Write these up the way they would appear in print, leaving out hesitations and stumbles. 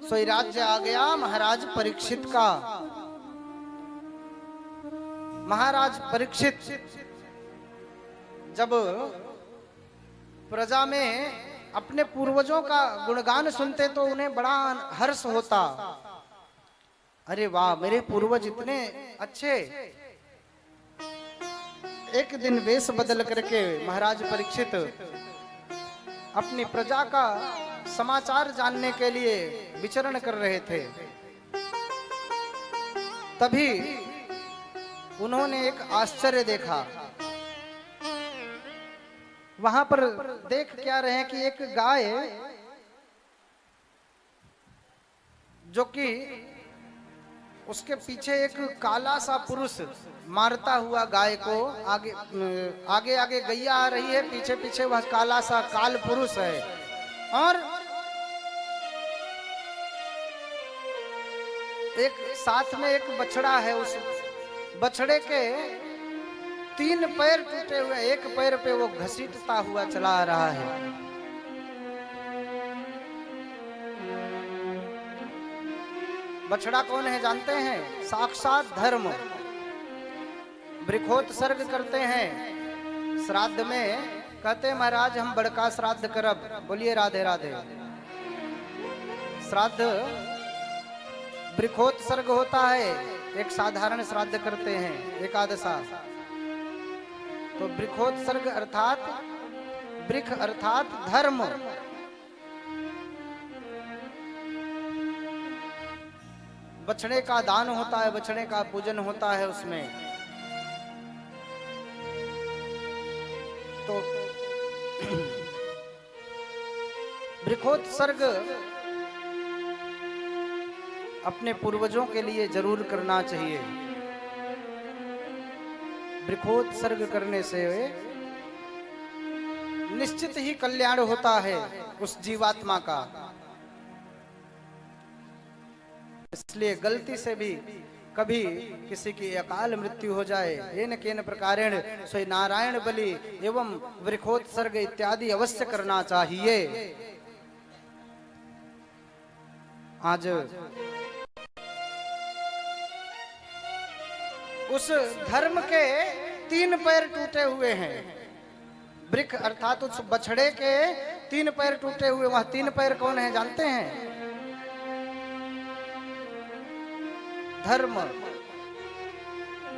सोई राज्य आ गया महाराज परीक्षित का। महाराज परीक्षित जब प्रजा में अपने पूर्वजों का गुणगान सुनते तो उन्हें बड़ा हर्ष होता। अरे वाह, मेरे पूर्वज इतने अच्छे। एक दिन वेश बदल करके महाराज परीक्षित अपनी प्रजा का समाचार जानने के लिए विचरण कर रहे थे। तभी उन्होंने एक आश्चर्य देखा। वहां पर देख क्या रहे हैं कि एक गाय जो कि उसके पीछे एक काला सा पुरुष मारता हुआ गाय को आगे आगे आगे गैया आ रही है, पीछे पीछे वह काला सा काल पुरुष है। और एक साथ में एक बछड़ा है। उस बछड़े के 3 पैर टूटे हुए, एक पैर पे वो घसीटता हुआ चला आ रहा है। बछड़ा कौन है जानते हैं? साक्षात धर्म। वृखोत्सर्ग करते हैं श्राद्ध में, कहते महाराज हम बड़का श्राद्ध करब। बोलिए राधे राधे। श्राद्ध वृखोत्सर्ग होता है, एक साधारण श्राद्ध करते हैं एकादशा। तो वृखोत्सर्ग अर्थात वृख अर्थात धर्म। बछड़े का दान होता है, बछड़े का पूजन होता है उसमें। तो वृखोत्सर्ग अपने पूर्वजों के लिए जरूर करना चाहिए। वृखोत्सर्ग करने से निश्चित ही कल्याण होता है उस जीवात्मा का। इसलिए गलती से भी कभी किसी की अकाल मृत्यु हो जाए, येन केन प्रकारेण सोई नारायण बलि एवं वृखोत्सर्ग इत्यादि अवश्य करना चाहिए। आज उस धर्म के 3 पैर टूटे हुए हैं। वृक्ष अर्थात उस बछड़े के 3 पैर टूटे हुए। वह 3 पैर कौन है जानते हैं? धर्म,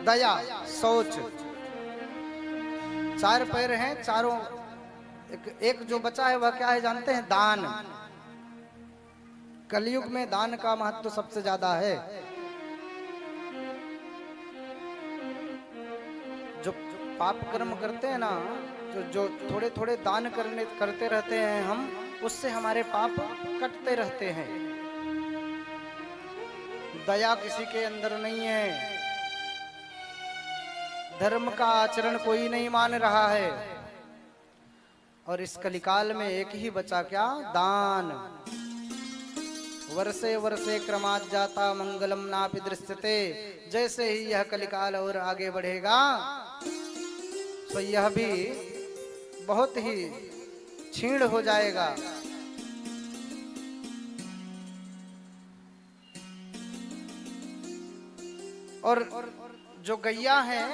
दया, सोच। 4 पैर हैं, चारों। एक जो बचा है वह क्या है जानते हैं? दान। कलयुग में दान का महत्व सबसे ज्यादा है। जो पाप कर्म करते हैं ना, जो थोड़े थोड़े दान करते रहते हैं हम, उससे हमारे पाप कटते रहते हैं। दया किसी के अंदर नहीं है। धर्म का आचरण कोई नहीं मान रहा है। और इस कलिकाल में एक ही बचा क्या? दान। वर्षे वर्षे क्रमात् जाता मंगलम नापि दृश्यते। जैसे ही यह कलिकाल और आगे बढ़ेगा तो यह भी बहुत ही क्षीण हो जाएगा। और जो गैया है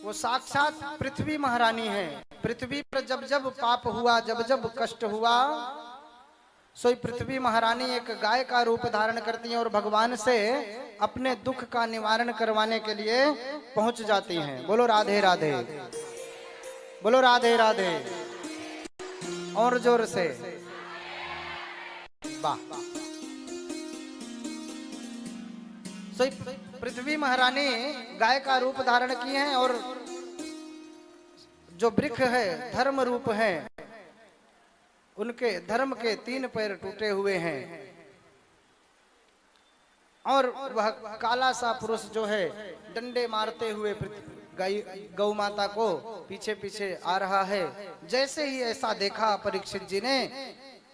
वो साक्षात पृथ्वी महारानी है। पृथ्वी पर जब जब पाप हुआ, जब जब कष्ट हुआ, सोई पृथ्वी महारानी एक गाय का रूप धारण करती हैं और भगवान से अपने दुख का निवारण करवाने के लिए पहुंच जाती हैं। बोलो राधे राधे, बोलो राधे राधे। और जोर से वाह। सोई पृथ्वी महारानी गाय का रूप धारण की हैं और जो वृक्ष है धर्म रूप है, उनके धर्म के 3 पैर टूटे हुए हैं। और वह काला सा पुरुष जो है डंडे मारते हुए गौ माता को पीछे पीछे आ रहा है। जैसे ही ऐसा देखा परीक्षित जी ने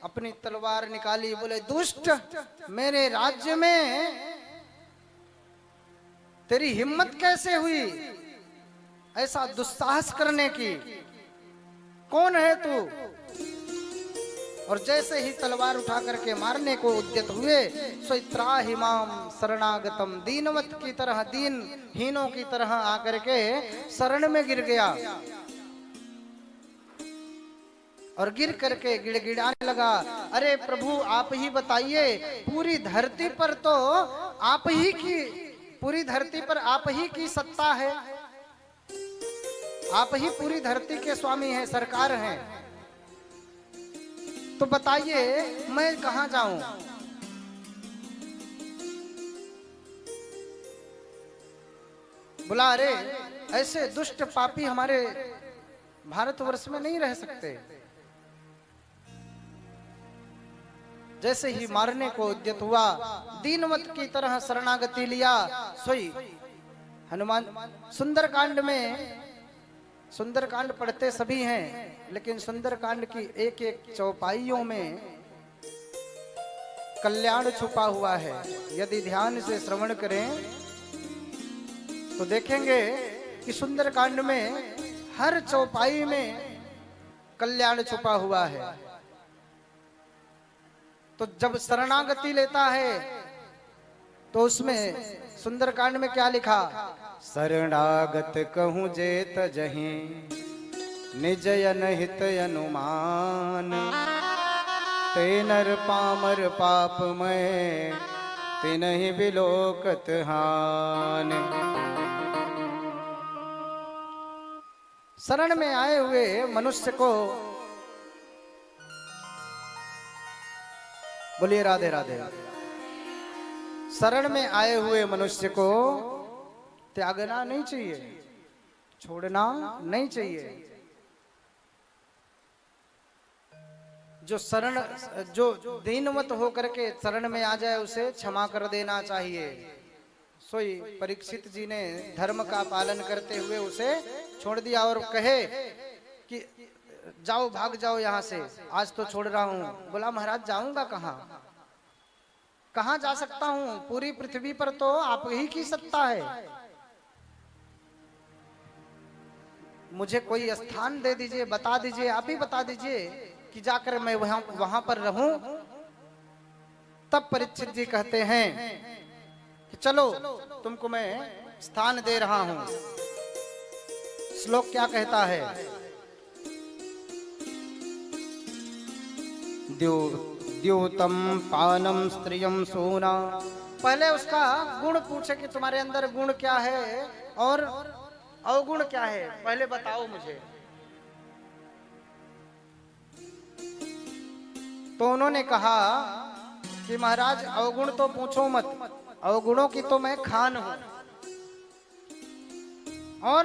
अपनी तलवार निकाली, बोले दुष्ट, मेरे राज्य में तेरी हिम्मत कैसे हुई ऐसा दुस्साहस करने की? कौन है तू? और जैसे ही तलवार उठा करके मारने को उद्यत हुए, सोई त्राहिमाम शरणागतम, दीनवत की तरह, दीन हीनों की तरह आकर के शरण में गिर गया और गिर करके गिड़गिड़ाने लगा, अरे प्रभु आप ही बताइए, पूरी धरती पर तो आप ही की, पूरी धरती पर आप ही की सत्ता है, आप ही पूरी धरती के स्वामी हैं, सरकार हैं, तो बताइए मैं कहां जाऊं। बोला अरे ऐसे दुष्ट पापी हमारे भारतवर्ष में नहीं रह सकते। जैसे ही मारने को उद्यत हुआ, दीनवत की तरह शरणागति लिया, सोई हनुमान। सुंदरकांड में, सुंदरकांड पढ़ते सभी हैं, लेकिन सुंदरकांड की एक एक चौपाइयों में कल्याण छुपा हुआ है। यदि ध्यान से श्रवण करें तो देखेंगे कि सुंदरकांड में हर चौपाई में कल्याण छुपा हुआ है। तो जब शरणागति लेता है तो उसमें सुंदरकांड में क्या लिखा, शरणागत कहूं जेत जहीं निजयन हित अनुमान, ते नर पामर पाप में तिनहि बिलोकत हान। शरण में आए हुए मनुष्य को, बोलिए राधे राधे, शरण में आए हुए मनुष्य को त्यागना नहीं चाहिए, छोड़ना नहीं चाहिए। जो शरण, जो दीनवत होकर के शरण में आ जाए उसे क्षमा कर देना चाहिए। सोई परीक्षित जी ने धर्म का पालन करते हुए उसे छोड़ दिया और कहे कि जाओ भाग जाओ यहाँ से, आज तो छोड़ रहा हूँ। बोला महाराज जाऊंगा कहाँ, कहाँ जा सकता हूँ, पूरी पृथ्वी पर तो आप ही की सत्ता है, मुझे कोई स्थान दे दीजिए, बता दीजिए, आप ही बता दीजिए कि जाकर मैं वहां पर रहूं। तब परीक्षित जी कहते हैं कि चलो तुमको मैं स्थान दे रहा हूं। श्लोक क्या कहता है, द्योतम पानम स्त्रियम सोना। पहले उसका गुण पूछे कि तुम्हारे अंदर गुण क्या है और अवगुण क्या है, पहले बताओ मुझे। तो उन्होंने कहा कि महाराज अवगुण तो पूछो मत, अवगुणों की तो मैं खान हूं, और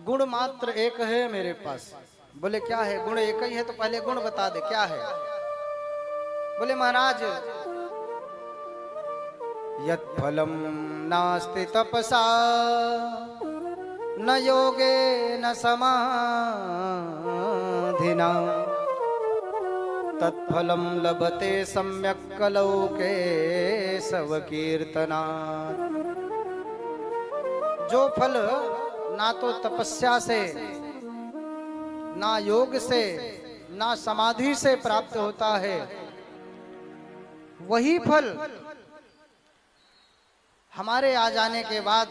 गुण मात्र एक है मेरे पास। बोले क्या है, गुण एक ही है तो पहले गुण बता दे क्या है। बोले महाराज यत् फलम नास्ति तपसा न योगे न समाधिना, तत्फलम लभते सम्यक् कलौ केशव कीर्तना। जो फल ना तो तपस्या से, ना योग से, ना समाधि से प्राप्त होता है, वही फल हमारे आ जाने के बाद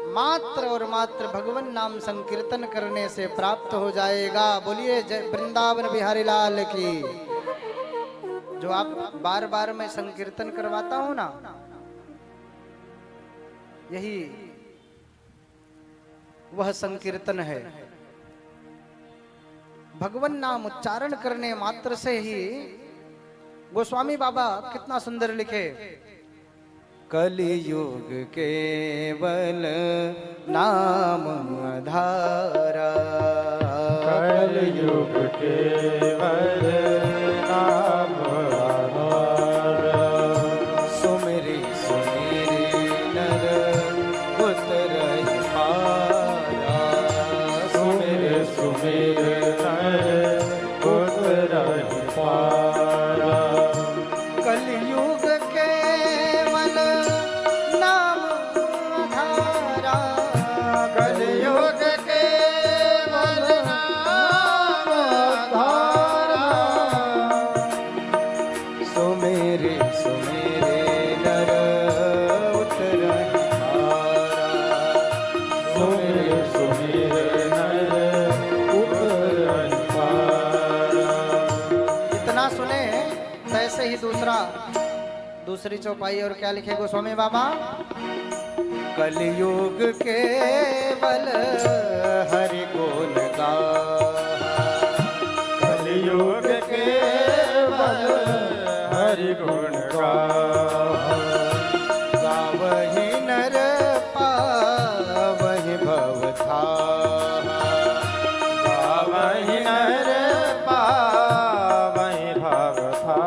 मात्र और मात्र भगवान नाम संकीर्तन करने से प्राप्त हो जाएगा। बोलिए जय वृंदावन बिहारी लाल की। जो आप बार बार मैं संकीर्तन करवाता हूं ना, यही वह संकीर्तन है। भगवान नाम उच्चारण करने मात्र से ही, गोस्वामी बाबा कितना सुंदर लिखे, कलियुग केवल नाम आधारा, कलियुग केवल नाम आधारा, सुमिरि सुमिरि नर उतरहि पारा, सुमिर सुमिर नर उतरहि पारा, कलियुग केवल नाम आधारा, कलियुग केवल नाम ऐसे ही दूसरी चौपाई और क्या लिखे गोस्वामी बाबा, कलयुग केवल हरि गुण गाहा, कलयुग केवल हरि गुण गाहा, गावहि नर पावहि भव थाहा, गावहि नर पावहि भव थाहा,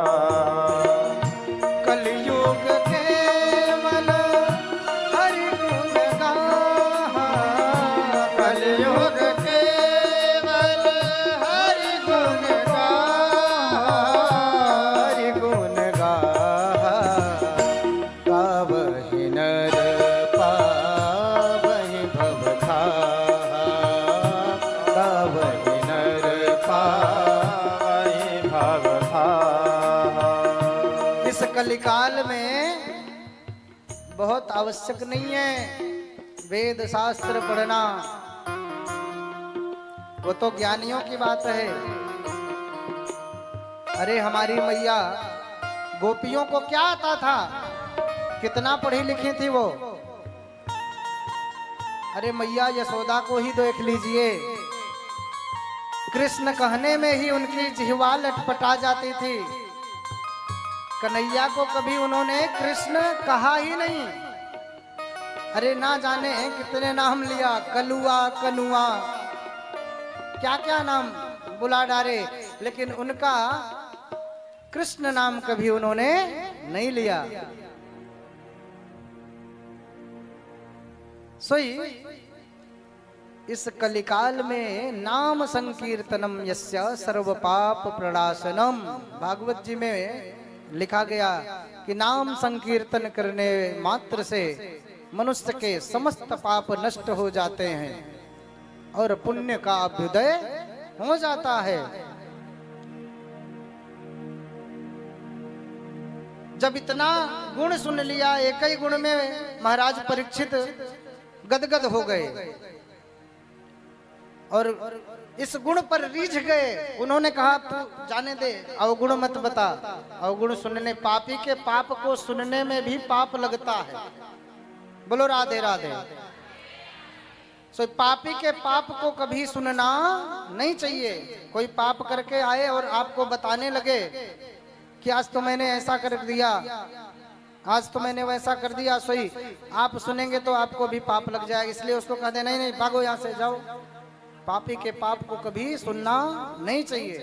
कलयुग केवल हरि गुण गाहा, कलयुग केवल हरि गुण गाहा, हरि गुण गाहा, गावहि नर पावहि भव थाहा, गावहि नर पावहि भव थाहा। इस कलिकाल में बहुत आवश्यक नहीं है वेद शास्त्र पढ़ना, वो तो ज्ञानियों की बात है। अरे हमारी मैया गोपियों को क्या आता था, कितना पढ़ी लिखी थी वो। अरे मैया यशोदा को ही देख लीजिए, कृष्ण कहने में ही उनकी जिह्वा लटपटा जाती थी। कन्हैया को कभी उन्होंने कृष्ण कहा ही नहीं। अरे ना जाने कितने नाम लिया, कलुआ कनुआ क्या क्या नाम बुला डाले, लेकिन उनका कृष्ण नाम कभी उन्होंने नहीं लिया। सोई इस कलिकाल में नाम संकीर्तनम यस्य सर्व पाप प्रणाशनम, भागवत जी में लिखा गया कि नाम संकीर्तन करने मात्र से मनुष्य के समस्त पाप नष्ट हो जाते हैं और पुण्य का अभ्युदय हो जाता है। जब इतना गुण सुन लिया, एक ही गुण में महाराज परीक्षित गदगद हो गए और इस गुण पर रीझ गए। उन्होंने कहा तू जाने दे, अवगुण मत बता। अवगुण सुनने, पापी के पाप को सुनने में भी पाप लगता है। बोलो राधे राधे। सो पापी के पाप को कभी सुनना नहीं चाहिए। कोई पाप करके आए और आपको बताने लगे कि आज तो मैंने ऐसा कर दिया, आज तो मैंने वैसा कर दिया, सोई आप सुनेंगे तो आपको भी पाप लग जाएगा। इसलिए उसको कहते नहीं नहीं भागो यहाँ से, जाओ। पापी के पाप को कभी सुनना नहीं चाहिए।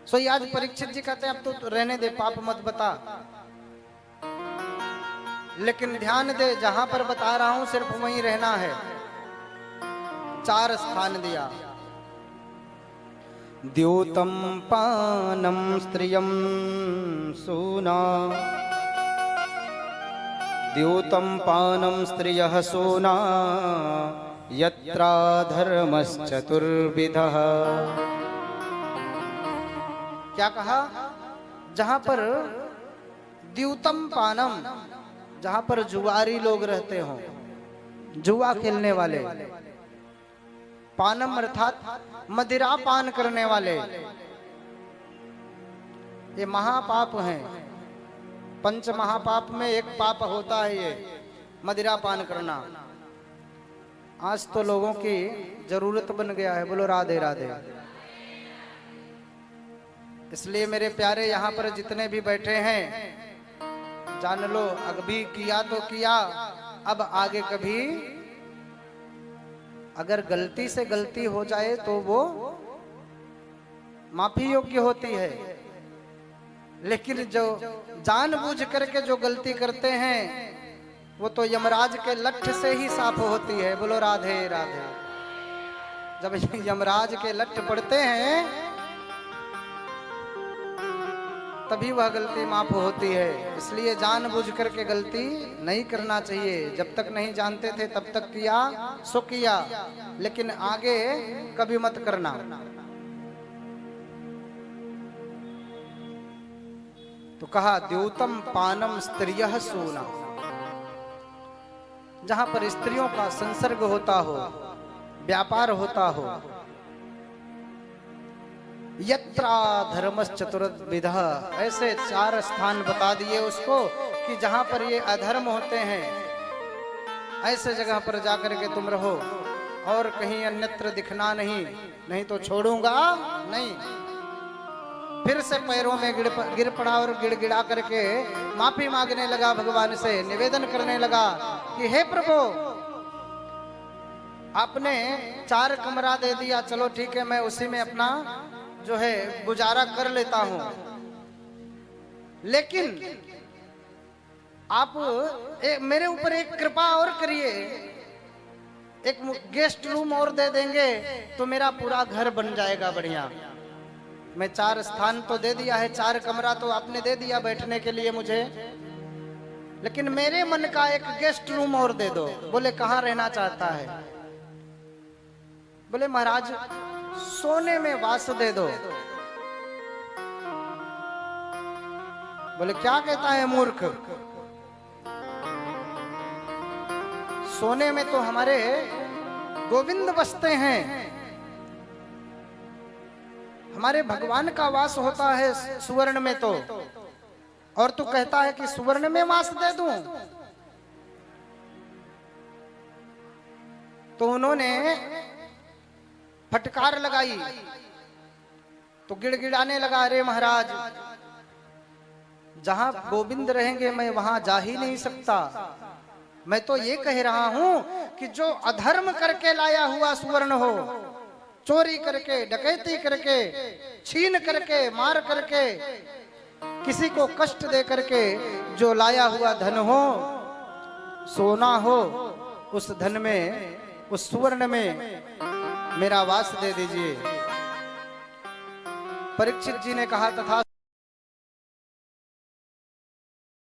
सो आज परीक्षित जी कहते हैं अब तो रहने दे, पाप मत बता। लेकिन ध्यान दे, जहां पर बता रहा हूं सिर्फ वहीं रहना है। 4 स्थान दिया। द्यूतम पानम स्त्रियम सूना, द्यूतम पानम स्त्रियः सूना, यत्रा धर्मश्चतुर्विधः। क्या कहा? जहां पर द्यूतम पानम, जहां पर जुआरी लोग रहते हो, जुआ खेलने वाले, पानम अर्थात मदिरा पान करने वाले, ये महापाप हैं। 5 महापाप में एक पाप होता है ये मदिरा पान करना। आज तो लोगों की जरूरत बन गया है। बोलो राधे राधे। इसलिए मेरे प्यारे यहाँ पर जितने भी बैठे हैं, जान लो अभी किया तो किया, अब आगे कभी अगर गलती से गलती हो जाए तो वो माफी योग्य होती है। लेकिन जो जानबूझ करके जो गलती करते हैं वो तो यमराज के लठ से ही साफ होती है। बोलो राधे राधे। जब यमराज के लठ पड़ते हैं तभी वह गलती माफ होती है। इसलिए जानबूझ करके गलती नहीं करना चाहिए। जब तक नहीं जानते थे तब तक किया सो किया, लेकिन आगे कभी मत करना। तो कहा द्यूतम पानम स्त्रियः सूना, जहां पर स्त्रियों का संसर्ग होता हो, व्यापार होता हो। यत्रा धर्मश्चतुर्विधः, ऐसे 4 स्थान बता दिए उसको कि जहां पर ये अधर्म होते हैं ऐसे जगह पर जाकर के तुम रहो और कहीं अन्यत्र दिखना नहीं, नहीं तो छोड़ूंगा नहीं। फिर से पैरों में गिर पड़ा और गिड़गिड़ा करके माफी मांगने लगा, भगवान से निवेदन करने लगा कि हे प्रभु, आपने 4 कमरा दे दिया, चलो ठीक है, मैं उसी में अपना जो है गुजारा कर लेता हूं, लेकिन आप मेरे ऊपर एक कृपा और करिए, एक गेस्ट रूम और दे देंगे तो मेरा पूरा घर बन जाएगा बढ़िया। मैं 4 स्थान तो दे दिया है, 4 कमरा तो आपने दे दिया बैठने के लिए मुझे, लेकिन मेरे मन का एक गेस्ट रूम और दे दो। बोले कहाँ रहना चाहता है? बोले महाराज सोने में वास दे दो। बोले क्या कहता है मूर्ख, सोने में तो हमारे गोविंद बसते हैं, हमारे भगवान का वास होता है सुवर्ण में, और तू कहता है कि सुवर्ण में वास दे दूं। तो उन्होंने फटकार लगाई तो गिड़गिड़ाने लगा, अरे महाराज, जहां गोविंद रहेंगे मैं वहां जा ही नहीं सकता। मैं तो ये कह रहा हूं कि जो अधर्म करके लाया हुआ सुवर्ण हो, चोरी करके, डकैती करके, छीन करके, मार करके, किसी को कष्ट दे करके जो लाया हुआ धन हो, सोना हो, उस धन में, उस सुवर्ण में मेरा वास दे दीजिए। परीक्षित जी ने कहा तथा